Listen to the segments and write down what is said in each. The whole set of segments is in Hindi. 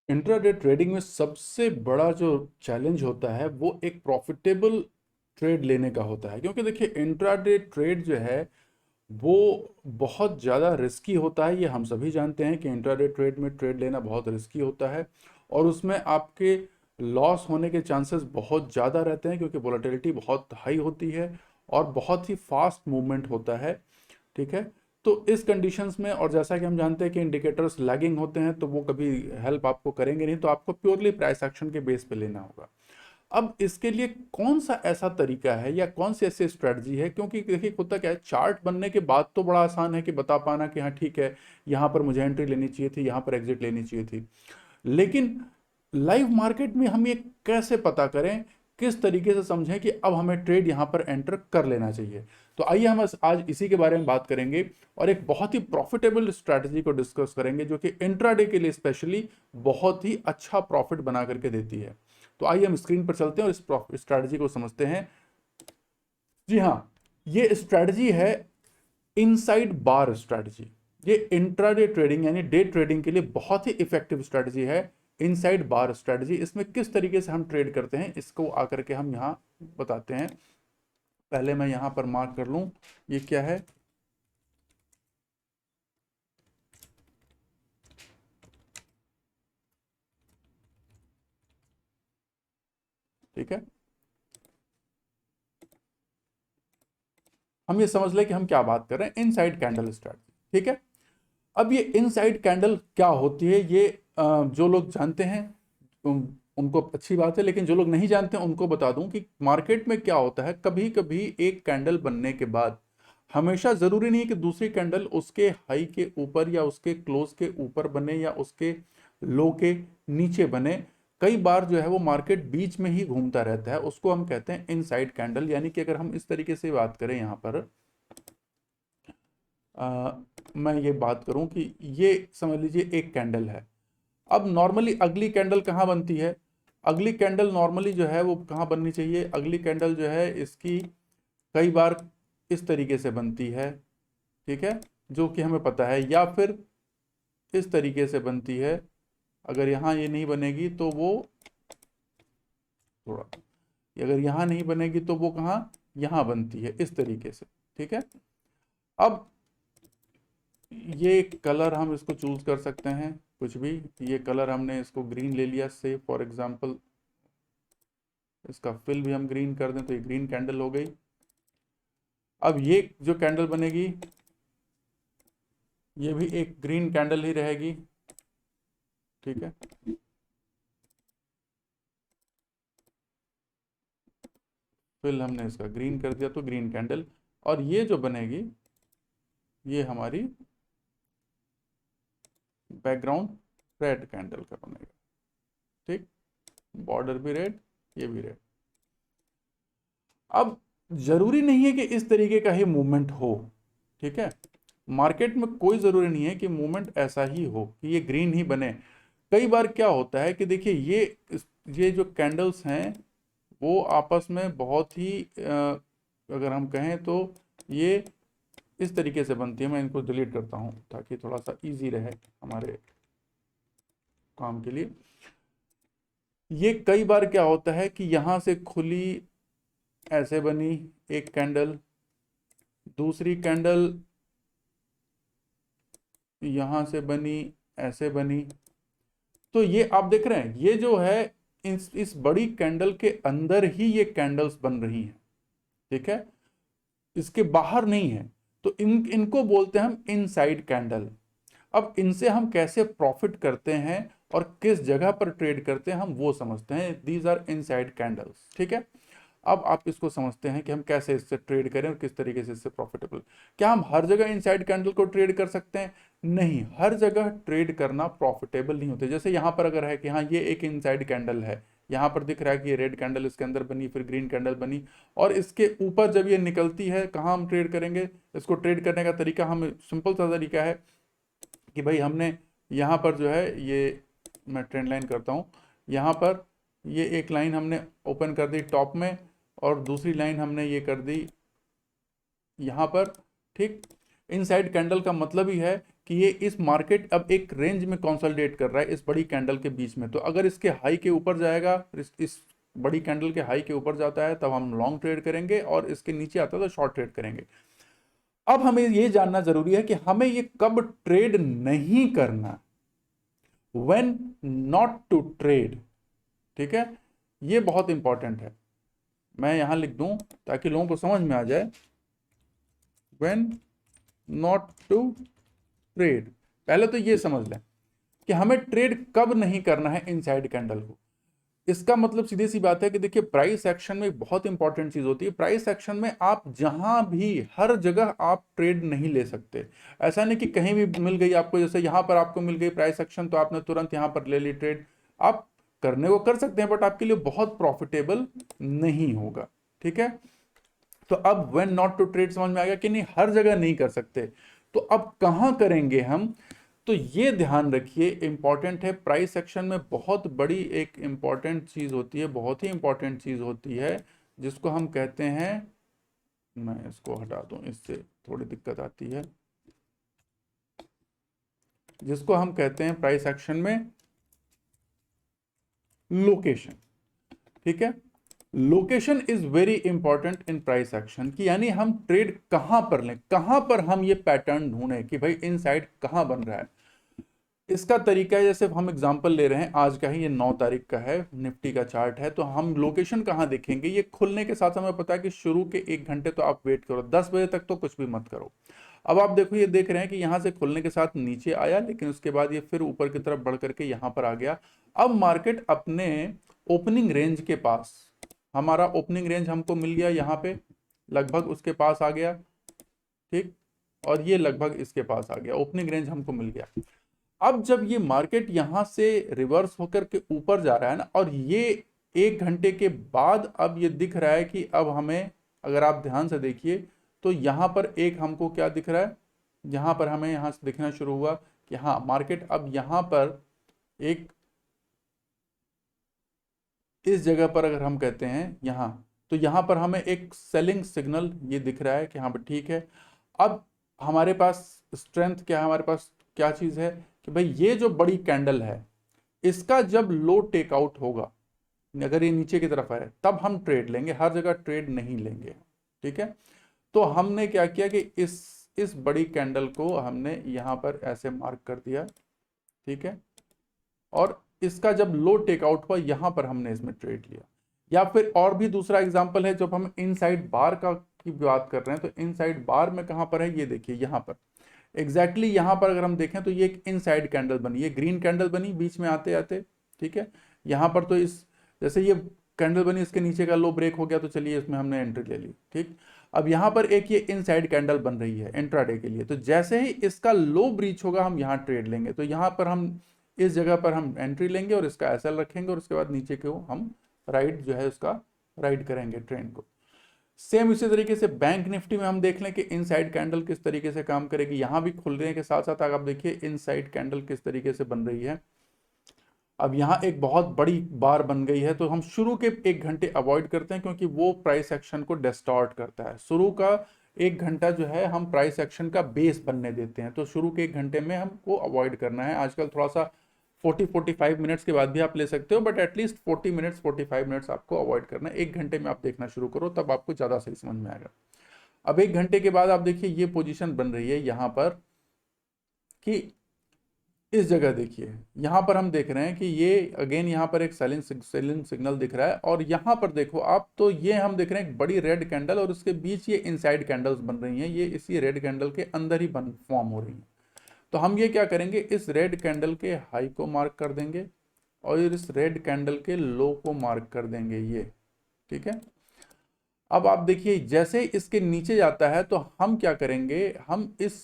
इंट्राडे ट्रेडिंग में सबसे बड़ा जो चैलेंज होता है वो एक प्रॉफिटेबल ट्रेड लेने का होता है, क्योंकि देखिए इंट्राडे ट्रेड जो है वो बहुत ज़्यादा रिस्की होता है। ये हम सभी जानते हैं कि इंट्राडे ट्रेड में ट्रेड लेना बहुत रिस्की होता है और उसमें आपके लॉस होने के चांसेस बहुत ज़्यादा रहते हैं, क्योंकि वोलेटिलिटी बहुत हाई होती है और बहुत ही फास्ट मूवमेंट होता है। ठीक है, तो इस कंडीशंस में, और जैसा कि हम जानते हैं कि इंडिकेटर्स लैगिंग होते हैं तो वो कभी हेल्प आपको करेंगे नहीं, तो आपको प्योरली प्राइस एक्शन के बेस पे लेना होगा। अब इसके लिए कौन सा ऐसा तरीका है या कौन सी ऐसी स्ट्रेटजी है, क्योंकि देखिए होता क्या है, चार्ट बनने के बाद तो बड़ा आसान है कि बता पाना कि हाँ ठीक है, यहाँ पर मुझे एंट्री लेनी चाहिए थी, यहाँ पर एग्जिट लेनी चाहिए थी, लेकिन लाइव मार्केट में हम ये कैसे पता करें, किस तरीके से समझें कि अब हमें ट्रेड यहां पर एंटर कर लेना चाहिए। तो आइए हम आज इसी के बारे में बात करेंगे और एक बहुत ही प्रॉफिटेबल स्ट्रैटेजी को डिस्कस करेंगे जो कि इंट्राडे के लिए स्पेशली बहुत ही अच्छा प्रॉफिट बना करके देती है। तो आइए हम स्क्रीन पर चलते हैं और इस स्ट्रैटेजी को समझते हैं। जी हाँ, ये स्ट्रैटेजी है इनसाइड बार स्ट्रैटेजी। ये इंट्राडे ट्रेडिंग यानी डे ट्रेडिंग के लिए बहुत ही इफेक्टिव स्ट्रैटेजी है। इनसाइड बार स्ट्रैटेजी, इसमें किस तरीके से हम ट्रेड करते हैं इसको आकर के हम यहाँ बताते हैं। पहले मैं यहाँ पर मार्क कर लूँ, ये क्या है। ठीक है, हम ये समझ लें कि हम क्या बात कर रहे हैं, इनसाइड कैंडल स्ट्रैटेजी। ठीक है, अब ये इनसाइड कैंडल क्या होती है, ये जो लोग जानते हैं उनको अच्छी बात है, लेकिन जो लोग नहीं जानते हैं उनको बता दूं कि मार्केट में क्या होता है। कभी कभी एक कैंडल बनने के बाद हमेशा जरूरी नहीं है कि दूसरी कैंडल उसके हाई के ऊपर या उसके क्लोज के ऊपर बने या उसके लो के नीचे बने। कई बार जो है वो मार्केट बीच में ही घूमता रहता है, उसको हम कहते हैं इनसाइड कैंडल। यानी कि अगर हम इस तरीके से बात करें यहाँ पर, मैं ये बात करूं कि ये समझ लीजिए एक कैंडल है। अब नॉर्मली अगली कैंडल कहाँ बनती है, अगली कैंडल नॉर्मली जो है वो कहाँ बननी चाहिए, अगली कैंडल जो है इसकी कई बार इस तरीके से बनती है। ठीक है, जो कि हमें पता है, या फिर इस तरीके से बनती है। अगर यहाँ ये नहीं बनेगी तो वो थोड़ा, अगर यहाँ नहीं बनेगी तो वो कहाँ, यहाँ बनती है इस तरीके से। ठीक है, अब ये कलर हम इसको चूज कर सकते हैं कुछ भी। ये कलर हमने इसको ग्रीन ले लिया, से फॉर एग्जांपल इसका फिल भी हम ग्रीन कर दें तो ये ग्रीन कैंडल हो गई। अब ये जो कैंडल बनेगी ये भी एक ग्रीन कैंडल ही रहेगी। ठीक है, फिल हमने इसका ग्रीन कर दिया तो ग्रीन कैंडल, और ये जो बनेगी ये हमारी बैकग्राउंड रेड कैंडल का बनेगा। ठीक, बॉर्डर भी रेड, ये भी रेड। अब जरूरी नहीं है कि इस तरीके का ही मूवमेंट हो। ठीक है, मार्केट में कोई जरूरी नहीं है कि मूवमेंट ऐसा ही हो कि ये ग्रीन ही बने। कई बार क्या होता है कि देखिए ये जो कैंडल्स हैं वो आपस में बहुत ही अगर हम कहें तो ये इस तरीके से बनती है। मैं इनको डिलीट करता हूं ताकि थोड़ा सा इजी रहे हमारे काम के लिए। ये कई बार क्या होता है कि यहां से खुली, ऐसे बनी एक कैंडल, दूसरी कैंडल यहां से बनी, ऐसे बनी। तो ये आप देख रहे हैं, ये जो है इस बड़ी कैंडल के अंदर ही ये कैंडल्स बन रही हैं। ठीक है, इसके बाहर नहीं है। तो इनको बोलते हैं हम इनसाइड कैंडल। अब इनसे हम कैसे प्रॉफिट करते हैं और किस जगह पर ट्रेड करते हैं हम वो समझते हैं। These are inside candles. ठीक है, अब आप इसको समझते हैं कि हम कैसे इससे ट्रेड करें और किस तरीके से इससे प्रॉफिटेबल। क्या हम हर जगह इनसाइड कैंडल को ट्रेड कर सकते हैं? नहीं, हर जगह ट्रेड करना प्रॉफिटेबल नहीं होते। जैसे यहाँ पर अगर है कि हाँ ये एक इनसाइड कैंडल है, यहाँ पर दिख रहा है कि ये रेड कैंडल इसके अंदर बनी, फिर ग्रीन कैंडल बनी, और इसके ऊपर जब ये निकलती है कहाँ हम ट्रेड करेंगे इसको? ट्रेड करने का तरीका हम सिंपल सा तरीका है कि भाई हमने यहाँ पर जो है ये, मैं ट्रेंड लाइन करता हूँ, यहाँ पर ये एक लाइन हमने ओपन कर दी टॉप में और दूसरी लाइन हमने ये कर दी यहाँ पर। ठीक, इनसाइड कैंडल का मतलब ही है कि ये इस मार्केट अब एक रेंज में कंसोलिडेट कर रहा है इस बड़ी कैंडल के बीच में। तो अगर इसके हाई के ऊपर जाएगा, इस बड़ी कैंडल के हाई के ऊपर जाता है, तब हम लॉन्ग ट्रेड करेंगे, और इसके नीचे आता है तो शॉर्ट ट्रेड करेंगे। अब हमें ये जानना जरूरी है कि हमें ये कब ट्रेड नहीं करना, व्हेन नॉट टू ट्रेड। ठीक है, ये बहुत इंपॉर्टेंट है। मैं यहां लिख दूं ताकि लोगों को समझ में आ जाए। व्हेन नॉट टू ट्रेड, पहले तो ये समझ लें कि हमें ट्रेड कब नहीं करना है इनसाइड कैंडल को। इसका मतलब सीधी सी बात है कि देखिए, प्राइस एक्शन में एक बहुत इंपॉर्टेंट चीज होती है। प्राइस एक्शन में आप जहां भी, हर जगह आप ट्रेड नहीं ले सकते। ऐसा नहीं कि कहीं भी मिल गई आपको, जैसे यहां पर आपको मिल गई प्राइस एक्शन तो आपने तुरंत यहां पर ले ली ट्रेड। आप करने को कर सकते हैं, बट आपके लिए बहुत प्रॉफिटेबल नहीं होगा। ठीक है, तो अब व्हेन नॉट टू ट्रेड समझ में आ गया कि नहीं, हर जगह नहीं कर सकते। तो अब कहां करेंगे हम, तो ये ध्यान रखिए, इंपॉर्टेंट है। प्राइस एक्शन में बहुत बड़ी एक इंपॉर्टेंट चीज होती है, बहुत ही इंपॉर्टेंट चीज होती है, जिसको हम कहते हैं, मैं इसको हटा दूं, इससे थोड़ी दिक्कत आती है, जिसको हम कहते हैं प्राइस एक्शन में लोकेशन। ठीक है, location is very important in price action की, यानी हम ट्रेड कहां पर लें, कहां पर हम ये पैटर्न ढूंढें कि भाई इनसाइड कहां बन रहा है। इसका तरीका है, जैसे हम एग्जांपल ले रहे हैं आज का ही, ये 9 तारीख का है, निफ्टी का चार्ट है, तो हम लोकेशन कहां देखेंगे। ये खुलने के साथ हमें पता है कि शुरू के 1 घंटे तो आप वेट करो, 10 बजे तक तो कुछ भी मत करो। अब आप देखो, ये देख रहे हैं कि यहां से खुलने के साथ नीचे आया, लेकिन उसके बाद ये फिर ऊपर की तरफ बढ़ करके यहां पर आ गया। अब मार्केट अपने ओपनिंग रेंज के पास, हमारा ओपनिंग रेंज हमको मिल गया यहाँ पे, लगभग उसके पास आ गया। ठीक, और ये लगभग इसके पास आ गया, ओपनिंग रेंज हमको मिल गया। अब जब ये मार्केट यहां से रिवर्स होकर के ऊपर जा रहा है ना, और ये 1 घंटे के बाद अब ये दिख रहा है कि अब हमें, अगर आप ध्यान से देखिए तो यहां पर एक हमको क्या दिख रहा है, यहां पर हमें यहां से दिखना शुरू हुआ कि हाँ, मार्केट अब यहां पर एक, इस जगह पर अगर हम कहते हैं यहां, तो यहां पर हमें एक सेलिंग सिग्नल ये दिख रहा है कि हाँ ठीक है। अब हमारे पास स्ट्रेंथ क्या है, हमारे पास क्या चीज है कि भाई ये जो बड़ी कैंडल है, इसका जब लो टेकआउट होगा, अगर ये नीचे की तरफ है, तब हम ट्रेड लेंगे, हर जगह ट्रेड नहीं लेंगे। ठीक है, तो हमने क्या किया कि इस बड़ी कैंडल को हमने यहां पर ऐसे मार्क कर दिया। ठीक है, और इसका जब लो टेकआउट हुआ, यहां पर हमने इसमें ट्रेड लिया। या फिर और भी दूसरा एग्जांपल है, जब हम इनसाइड बार का की बात कर रहे हैं, तो इनसाइड बार में कहां पर है, ये देखिए यहां पर एग्जैक्टली यहां पर अगर हम देखें तो ये एक इनसाइड कैंडल बनी, ये ग्रीन कैंडल बनी बीच में आते आते। ठीक है, यहां पर तो इस, जैसे ये कैंडल बनी, इसके नीचे का लो ब्रेक हो गया, तो चलिए इसमें हमने एंट्री ले ली। ठीक, अब यहां पर एक ये इनसाइड कैंडल बन रही है इंट्राडे के लिए, तो जैसे ही इसका लो ब्रीच होगा, हम यहां ट्रेड लेंगे। तो यहां पर हम इस जगह पर हम एंट्री लेंगे और इसका एसएल रखेंगे, और उसके बाद नीचे को हम राइट जो है उसका राइट करेंगे ट्रेंड को। सेम इसी तरीके से बैंक निफ्टी में हम देख लें कि इनसाइड कैंडल किस तरीके से काम करेगी। यहां भी खुलने के साथ साथ आप देखिए इनसाइड कैंडल किस तरीके से बन रही है। अब यहां एक बहुत बड़ी बार बन गई है, तो हम शुरू के 1 घंटे अवॉइड करते हैं, क्योंकि वो प्राइस एक्शन को डिस्टॉर्ट करता है। शुरू का 1 घंटा जो है हम प्राइस एक्शन का बेस बनने देते हैं, तो शुरू के 1 घंटे में हमको अवॉइड करना है। आजकल थोड़ा सा 40-45 मिनट्स के बाद भी आप ले सकते हो, बट एटलीस्ट 40 मिनट्स 45 मिनट्स आपको अवॉइड करना है। 1 घंटे में आप देखना शुरू करो, तब आपको ज़्यादा सही समझ में आएगा। अब 1 घंटे के बाद आप देखिए ये पोजीशन बन रही है यहाँ पर, कि इस जगह देखिए, यहाँ पर हम देख रहे हैं कि ये अगेन यहाँ पर एक सेलिंग सिग्नल दिख रहा है, और यहाँ पर देखो आप, तो ये हम देख रहे हैं एक बड़ी रेड कैंडल, और उसके बीच ये इनसाइड कैंडल्स बन रही हैं, ये इसी रेड कैंडल के अंदर ही फॉर्म हो रही हैं। तो हम ये क्या करेंगे, इस रेड कैंडल के हाई को मार्क कर देंगे, और इस रेड कैंडल के लो को मार्क कर देंगे ये। ठीक है, अब आप देखिए जैसे इसके नीचे जाता है, तो हम क्या करेंगे, हम इस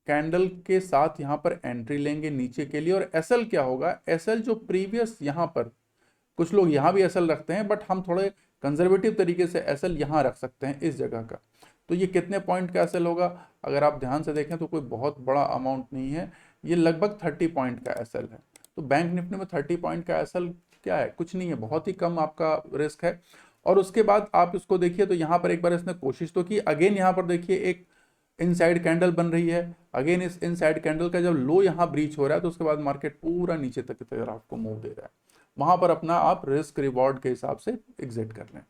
कैंडल के साथ यहां पर एंट्री लेंगे नीचे के लिए। और एसएल क्या होगा, एसएल जो प्रीवियस यहां पर, कुछ लोग यहां भी एसएल रखते हैं, बट हम थोड़े कंजर्वेटिव तरीके से एसएल यहां रख सकते हैं इस जगह का। तो ये कितने पॉइंट का एसएल होगा, अगर आप ध्यान से देखें तो कोई बहुत बड़ा अमाउंट नहीं है, ये लगभग 30 पॉइंट का एसएल है। तो बैंक निफ्टी में 30 पॉइंट का एसएल क्या है, कुछ नहीं है, बहुत ही कम आपका रिस्क है। और उसके बाद आप इसको देखिए, तो यहाँ पर एक बार इसने कोशिश तो की, अगेन यहाँ पर देखिए एक इनसाइड कैंडल बन रही है, अगेन इस इनसाइड कैंडल का जब लो यहाँ ब्रीच हो रहा है तो उसके बाद मार्केट पूरा नीचे तक की तरफ आपको मूव दे रहा है, वहां पर अपना आप रिस्क रिवॉर्ड के हिसाब से एग्जिट कर लें।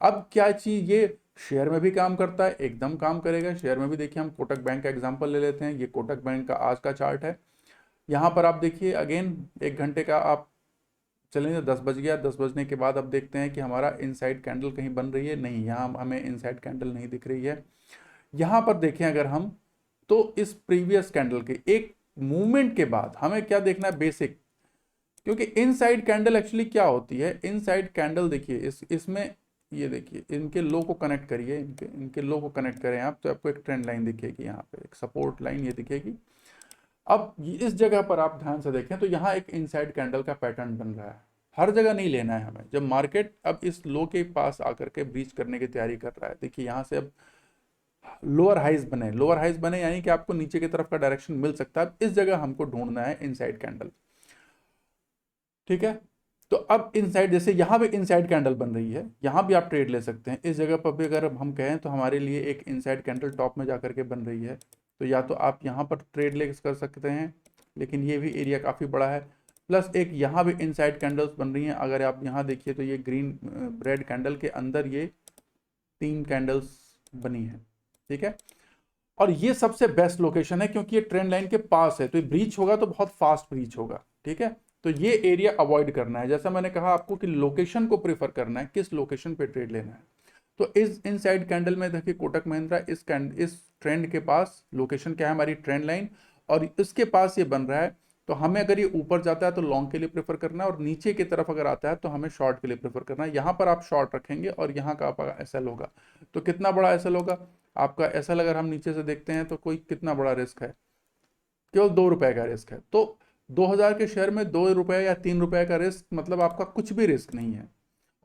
अब क्या चीज ये शेयर में भी काम करता है, एकदम काम करेगा शेयर में भी। देखिए हम कोटक बैंक का एग्जांपल ले लेते हैं, ये कोटक बैंक का आज का चार्ट है। यहाँ पर आप देखिए अगेन 1 घंटे का आप चलेंगे, 10 बज गया, 10 बजने के बाद अब देखते हैं कि हमारा इनसाइड कैंडल कहीं बन रही है, नहीं, यहाँ हमें इनसाइड कैंडल नहीं दिख रही है। यहाँ पर देखें अगर हम, तो इस प्रीवियस कैंडल के एक मूवमेंट के बाद हमें क्या देखना है, बेसिक, क्योंकि इनसाइड कैंडल एक्चुअली क्या होती है, इनसाइड कैंडल देखिए इसमें ये देखिए इनके लो को कनेक्ट करिए, इनके लो को कनेक्ट करें आप, तो आपको एक ट्रेंड लाइन दिखेगी, यहाँ पे एक सपोर्ट लाइन ये दिखेगी। अब इस जगह पर आप ध्यान से देखें तो यहाँ एक इनसाइड कैंडल का पैटर्न बन रहा है, हर जगह नहीं लेना है हमें। जब मार्केट अब इस लो के पास आकर के ब्रीच करने की तैयारी कर रहा है, देखिए यहाँ से अब लोअर हाइज बने, लोअर हाइज बने यानी कि आपको नीचे की तरफ का डायरेक्शन मिल सकता है, इस जगह हमको ढूंढना है इनसाइड कैंडल, ठीक है। तो अब इनसाइड, जैसे यहाँ पे इनसाइड कैंडल बन रही है, यहाँ भी आप ट्रेड ले सकते हैं। इस जगह पर भी अगर हम कहें तो हमारे लिए एक इनसाइड कैंडल टॉप में जाकर के बन रही है, तो या तो आप यहाँ पर ट्रेड ले कर सकते हैं, लेकिन ये भी एरिया काफ़ी बड़ा है। प्लस एक यहाँ भी इनसाइड कैंडल्स बन रही हैं, अगर आप यहाँ देखिए तो ये ग्रीन रेड कैंडल के अंदर ये 3 कैंडल्स बनी है, ठीक है। और ये सबसे बेस्ट लोकेशन है क्योंकि ये ट्रेंड लाइन के पास है, तो ये ब्रीच होगा तो बहुत फास्ट ब्रीच होगा, ठीक है। तो ये एरिया अवॉइड करना है, जैसा मैंने कहा आपको कि लोकेशन को प्रीफर करना है, किस लोकेशन पे ट्रेड लेना है। तो इस इनसाइड कैंडल में देखिए कोटक महिंद्रा इस ट्रेंड के पास लोकेशन क्या है, हमारी ट्रेंड लाइन, और इसके पास ये बन रहा है। तो हमें अगर ये ऊपर जाता है तो लॉन्ग के लिए प्रेफर करना है, और नीचे की तरफ अगर आता है तो हमें शॉर्ट के लिए प्रेफर करना है। यहाँ पर आप शॉर्ट रखेंगे और यहाँ का आपका एसएल होगा, तो कितना बड़ा एसएल होगा आपका, एसएल अगर हम नीचे से देखते हैं तो कोई कितना बड़ा रिस्क है, केवल 2 रुपए का रिस्क है। तो 2000 के शेयर में 2 रुपए या 3 रुपए का रिस्क, मतलब आपका कुछ भी रिस्क नहीं है।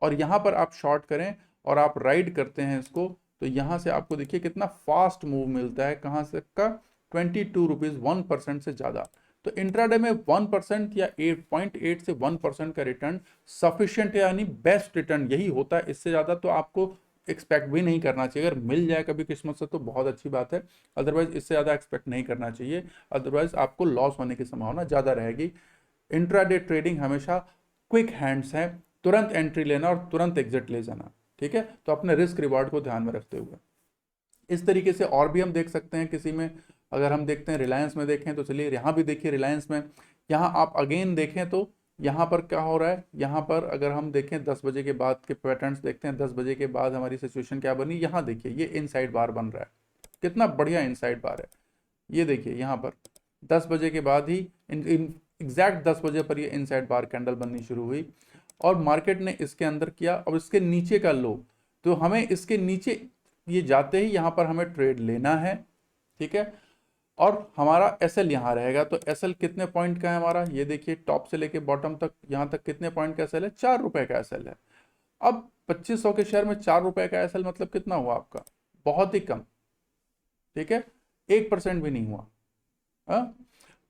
और यहाँ पर आप शॉर्ट करें और आप राइड करते हैं इसको, तो यहाँ से आपको देखिए कितना फास्ट मूव मिलता है, कहाँ से का 22 रुपीज़, 1% से ज़्यादा। तो इंट्राडे में 1% या 8.8 से 1% का रिटर्न सफिशिएंट है, यानी बेस्ट रिटर्न यही होता है। इससे ज़्यादा तो आपको एक्सपेक्ट भी नहीं करना चाहिए। अगर मिल जाए कभी किस्मत से तो बहुत अच्छी बात है, अदरवाइज इससे ज़्यादा एक्सपेक्ट नहीं करना चाहिए, अदरवाइज आपको लॉस होने की संभावना ज़्यादा रहेगी। इंट्राडे ट्रेडिंग हमेशा क्विक हैंड्स है, तुरंत एंट्री लेना और तुरंत एग्जिट ले जाना, ठीक है। तो अपने रिस्क रिवार्ड को ध्यान में रखते हुए इस तरीके से और भी हम देख सकते हैं किसी में। अगर हम देखते हैं रिलायंस में देखें तो चलिए यहाँ भी देखिए रिलायंस में, यहाँ आप अगेन देखें तो यहाँ पर क्या हो रहा है, यहाँ पर अगर हम देखें 10 बजे के बाद के पैटर्न्स देखते हैं, 10 बजे के बाद हमारी सिचुएशन क्या बनी, यहाँ देखिए ये इनसाइड बार बन रहा है, कितना बढ़िया इनसाइड बार है। ये देखिए यहाँ पर 10 बजे के बाद ही एग्जैक्ट 10 बजे पर ये इनसाइड बार कैंडल बननी शुरू हुई, और मार्केट ने इसके अंदर किया। अब इसके नीचे का लो, तो हमें इसके नीचे ये जाते ही यहाँ पर हमें ट्रेड लेना है, ठीक है। और हमारा एसएल यहाँ रहेगा, तो एसएल कितने पॉइंट का है हमारा, ये देखिए टॉप से लेके बॉटम तक यहाँ तक कितने पॉइंट का एसएल है, 4 रुपए का एसएल है। अब 2500 के शेयर में 4 रुपए का एसएल मतलब कितना हुआ आपका, बहुत ही कम, ठीक है, 1% भी नहीं हुआ। हाँ,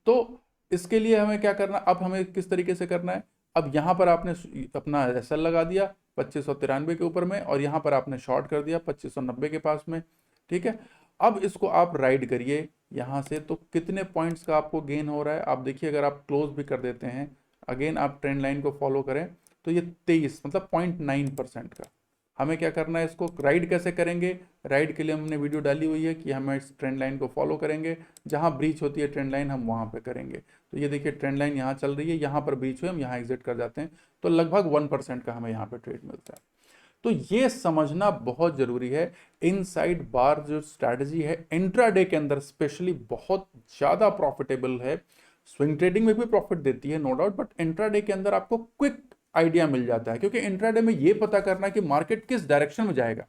तो इसके लिए हमें क्या करना, अब हमें किस तरीके से करना है, अब यहाँ पर आपने अपना एसएल लगा दिया 2593 के ऊपर में, और यहाँ पर आपने शॉर्ट कर दिया 2590 के पास में, ठीक है। अब इसको आप राइड करिए यहाँ से, तो कितने पॉइंट्स का आपको गेन हो रहा है आप देखिए। अगर आप क्लोज भी कर देते हैं, अगेन आप ट्रेंड लाइन को फॉलो करें, तो ये 23 मतलब 0.9% का। हमें क्या करना है, इसको राइड कैसे करेंगे, राइड के लिए हमने वीडियो डाली हुई है कि हम इस ट्रेंड लाइन को फॉलो करेंगे, जहाँ ब्रीच होती है ट्रेंड लाइन हम वहाँ पे करेंगे। तो ये देखिए ट्रेंड लाइन यहाँ चल रही है, यहाँ पर ब्रीच हुए हम यहाँ एग्जिट कर जाते हैं, तो लगभग 1% का हमें यहाँ पे ट्रेड मिलता है। तो ये समझना बहुत जरूरी है, इनसाइड बार जो स्ट्रैटेजी है इंट्राडे के अंदर स्पेशली बहुत ज़्यादा प्रॉफिटेबल है। स्विंग ट्रेडिंग में भी प्रॉफिट देती है नो डाउट, बट इंट्राडे के अंदर आपको क्विक आइडिया मिल जाता है, क्योंकि इंट्राडे में ये पता करना कि मार्केट किस डायरेक्शन में जाएगा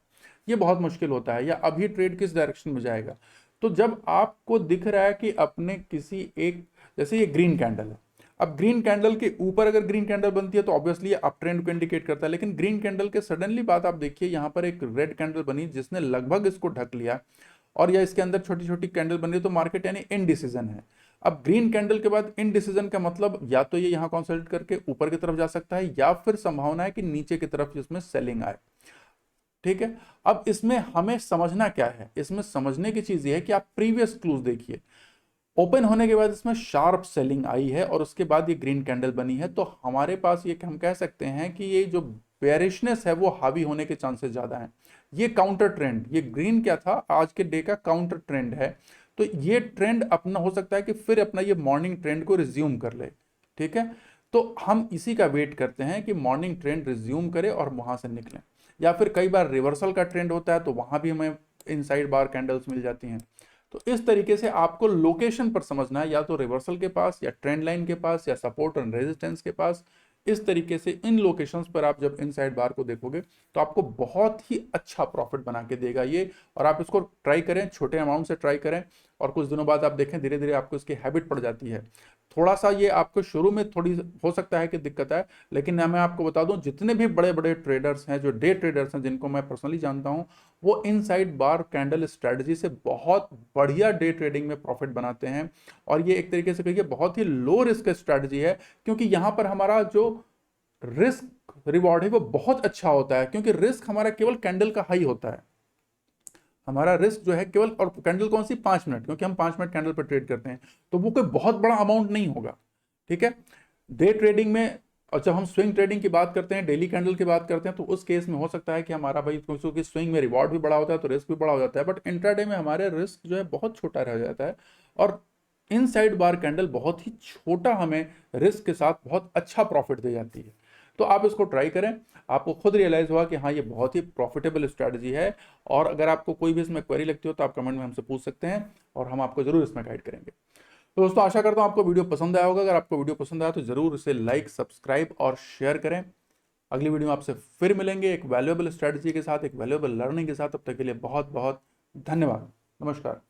ये बहुत मुश्किल होता है, या अभी ट्रेड किस डायरेक्शन में जाएगा। तो जब आपको दिख रहा है कि अपने किसी एक, जैसे ये ग्रीन कैंडल है, अब ग्रीन कैंडल के ऊपर अगर ग्रीन कैंडल बनती है तो ऑब्वियसली अप ट्रेंड को इंडिकेट करता है, लेकिन ग्रीन कैंडल के सडनली बात आप देखिए यहाँ पर एक रेड कैंडल बनी जिसने लगभग इसको ढक लिया, और या इसके अंदर छोटी छोटी कैंडल बन रही, तो मार्केट यानी इनडिसीजन है। अब ग्रीन कैंडल के बाद इनडिसीजन का मतलब या तो ये यहाँ कंसल्ट करके ऊपर की तरफ जा सकता है, या फिर संभावना है कि नीचे की तरफ जिसमें सेलिंग आए, ठीक है। अब इसमें हमें समझना क्या है, इसमें समझने की चीज ये है कि आप प्रीवियस क्लूज देखिए। ओपन होने के बाद इसमें शार्प सेलिंग आई है और उसके बाद ये ग्रीन कैंडल बनी है, तो हमारे पास ये हम कह सकते हैं कि ये जो बेयरिशनेस है वो हावी होने के चांसेस ज्यादा हैं। ये काउंटर ट्रेंड, ये ग्रीन क्या था, आज के डे का काउंटर ट्रेंड है। तो ये ट्रेंड अपना हो सकता है कि फिर अपना ये मॉर्निंग ट्रेंड को रिज्यूम कर ले। ठीक है, तो हम इसी का वेट करते हैं कि मॉर्निंग ट्रेंड रिज्यूम करे और वहां से निकलें। या फिर कई बार रिवर्सल का ट्रेंड होता है तो वहां भी हमें इनसाइड बार कैंडल्स मिल जाती हैं। तो इस तरीके से आपको लोकेशन पर समझना है, या तो रिवर्सल के पास या ट्रेंड लाइन के पास या सपोर्ट एंड रेजिस्टेंस के पास। इस तरीके से इन लोकेशंस पर आप जब इनसाइड बार को देखोगे तो आपको बहुत ही अच्छा प्रॉफिट बना के देगा ये। और आप इसको ट्राई करें, छोटे अमाउंट से ट्राई करें, और कुछ दिनों बाद आप देखें धीरे धीरे आपको इसकी हैबिट पड़ जाती है। थोड़ा सा ये आपको शुरू में थोड़ी हो सकता है कि दिक्कत है, लेकिन मैं आपको बता दूं जितने भी बड़े बड़े ट्रेडर्स हैं, जो डे ट्रेडर्स हैं, जिनको मैं पर्सनली जानता हूं, वो इनसाइड बार कैंडल स्ट्रेटजी से बहुत बढ़िया डे ट्रेडिंग में प्रॉफिट बनाते हैं। और ये एक तरीके से कहिए बहुत ही लो रिस्क स्ट्रेटजी है, क्योंकि यहां पर हमारा जो रिस्क रिवॉर्ड है वो बहुत अच्छा होता है, क्योंकि रिस्क हमारा केवल कैंडल का हाई होता है। हमारा रिस्क जो है केवल, और कैंडल कौन सी, 5 मिनट, क्योंकि हम 5 मिनट कैंडल पर ट्रेड करते हैं, तो वो कोई बहुत बड़ा अमाउंट नहीं होगा। ठीक है, डे ट्रेडिंग में, और जब हम स्विंग ट्रेडिंग की बात करते हैं, डेली कैंडल की बात करते हैं, तो उस केस में हो सकता है कि हमारा भाई, क्योंकि स्विंग में रिवॉर्ड भी बड़ा होता है तो रिस्क भी बड़ा हो जाता है, बट इंट्राडे में हमारे रिस्क जो है बहुत छोटा रह जाता है, और इनसाइड बार कैंडल बहुत ही छोटा हमें रिस्क के साथ बहुत अच्छा प्रॉफिट दे जाती है। तो आप इसको ट्राई करें, आपको खुद रियलाइज होगा कि हाँ ये बहुत ही प्रॉफिटेबल स्ट्रैटेजी है। और अगर आपको कोई भी इसमें क्वेरी लगती हो तो आप कमेंट में हमसे पूछ सकते हैं और हम आपको जरूर इसमें गाइड करेंगे। तो दोस्तों आशा करता हूं आपको वीडियो पसंद आया होगा। अगर आपको वीडियो पसंद आया तो जरूर इसे लाइक, सब्सक्राइब और शेयर करें। अगली वीडियो में आपसे फिर मिलेंगे एक वैल्यूएबल स्ट्रैटेजी के साथ, एक वैल्यूएबल लर्निंग के साथ। तब तक के लिए बहुत बहुत धन्यवाद। नमस्कार।